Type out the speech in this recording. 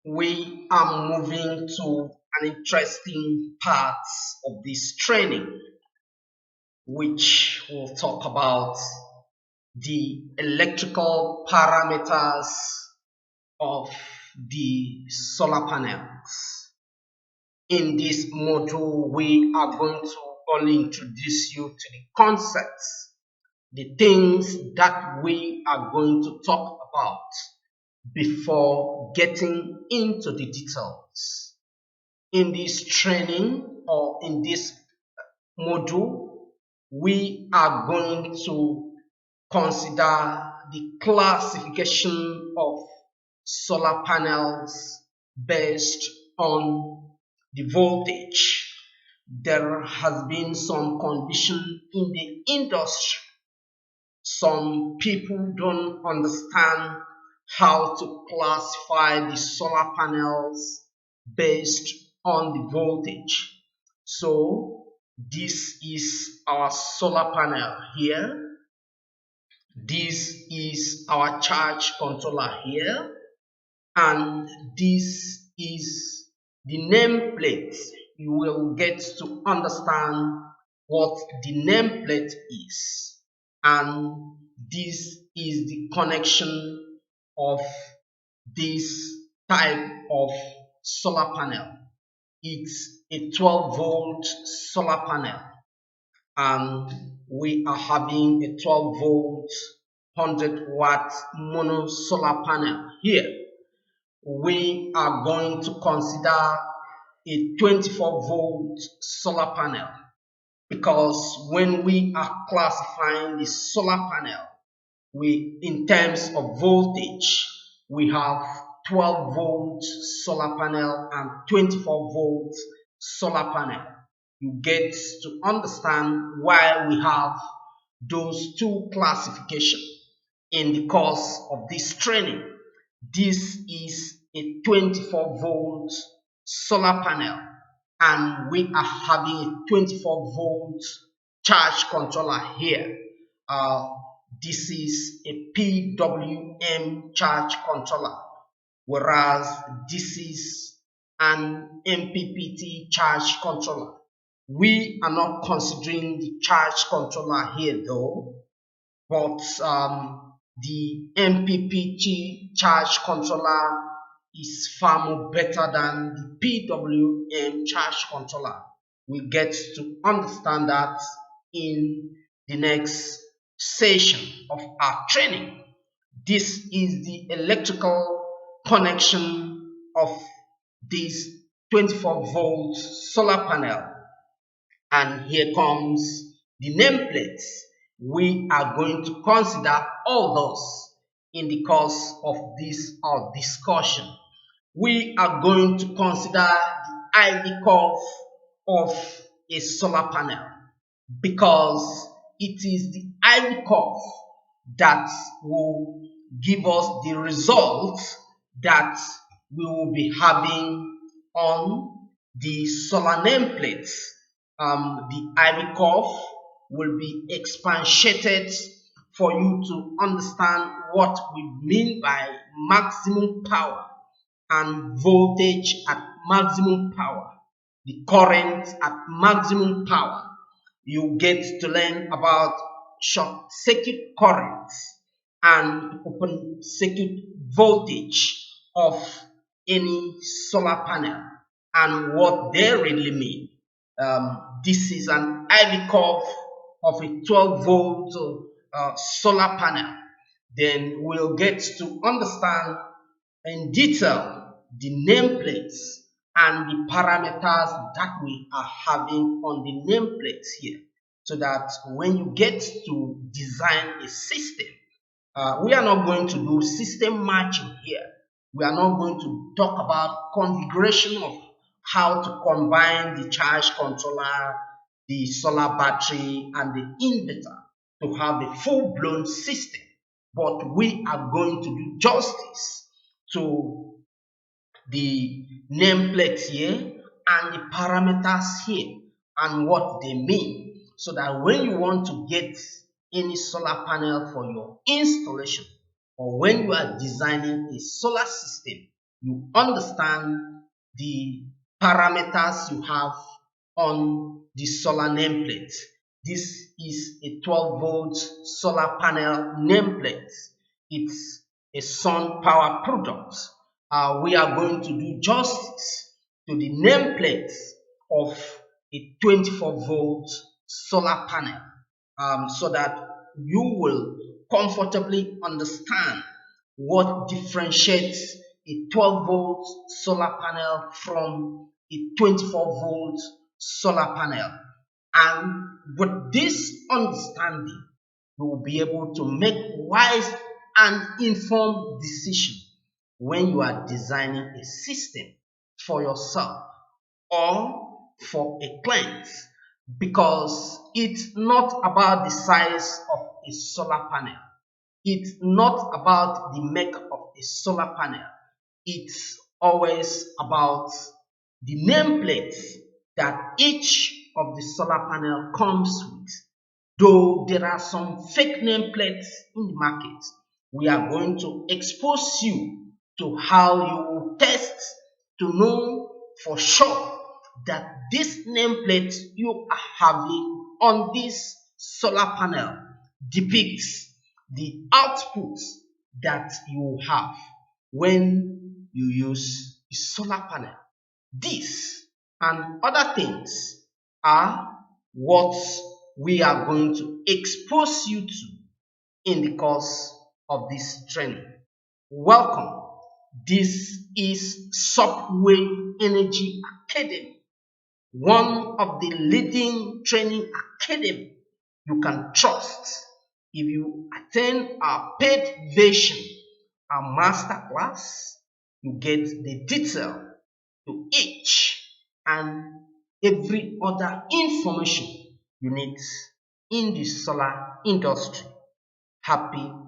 We are moving to an interesting part of this training, which will talk about the electrical parameters of the solar panels. In this module, we are going to only introduce you to the concepts, the things that we are going to talk about before getting into the details. In this training or in this module, we are going to consider the classification of solar panels based on the voltage. There has been some condition in the industry. Some people don't understand how to classify the solar panels based on the voltage. So this is our solar panel here. This is our charge controller here. And this is the nameplate. You will get to understand what the nameplate is. And this is the connection of this type of solar panel. It's a 12-volt solar panel, and we are having a 12-volt 100-watt mono solar panel here. We are going to consider a 24-volt solar panel, because when we are classifying the solar panel, in terms of voltage, we have 12-volt solar panel and 24-volt solar panel. You get to understand why we have those two classifications in the course of this training. This is a 24-volt solar panel, and we are having a 24-volt charge controller here. This is a PWM charge controller, whereas this is an MPPT charge controller. We are not considering the charge controller here though, but the MPPT charge controller is far more better than the PWM charge controller. We get to understand that in the next session of our training. This is the electrical connection of this 24-volt solar panel, and here comes the nameplates. We are going to consider all those in the course of this our discussion. We are going to consider the IV curve of a solar panel, because it is the IV curve that will give us the results that we will be having on the solar nameplates. The IV curve will be expatiated for you to understand what we mean by maximum power and voltage at maximum power, the current at maximum power. You get to learn about short circuit currents and open circuit voltage of any solar panel and what they really mean. This is an IV curve of a 12-volt solar panel. Then we'll get to understand in detail the nameplates and the parameters that we are having on the nameplates here, so that when you get to design a system, we are not going to do system matching here. We are not going to talk about configuration of how to combine the charge controller, the solar battery, and the inverter to have a full-blown system. But we are going to do justice to the nameplates here and the parameters here and what they mean, so that when you want to get any solar panel for your installation, or when you are designing a solar system, you understand the parameters you have on the solar nameplate. This is a 12-volt solar panel nameplate. It's a sun power product. We are going to do justice to the nameplate of a 24-volt solar panel, so that you will comfortably understand what differentiates a 12-volt solar panel from a 24-volt solar panel. And with this understanding, you will be able to make wise and informed decisions when you are designing a system for yourself or for a client, because it's not about the size of a solar panel. It's not about the make of a solar panel. It's always about the nameplate that each of the solar panel comes with. Though there are some fake nameplates in the market, we are going to expose you to how you will test to know for sure that this nameplate you are having on this solar panel depicts the outputs that you have when you use a solar panel. This and other things are what we are going to expose you to in the course of this training. Welcome. This is Subway Energy Academy, one of the leading training academy you can trust. If you attend our paid version, our master class, you get the detail to each and every other information you need in the solar industry. Happy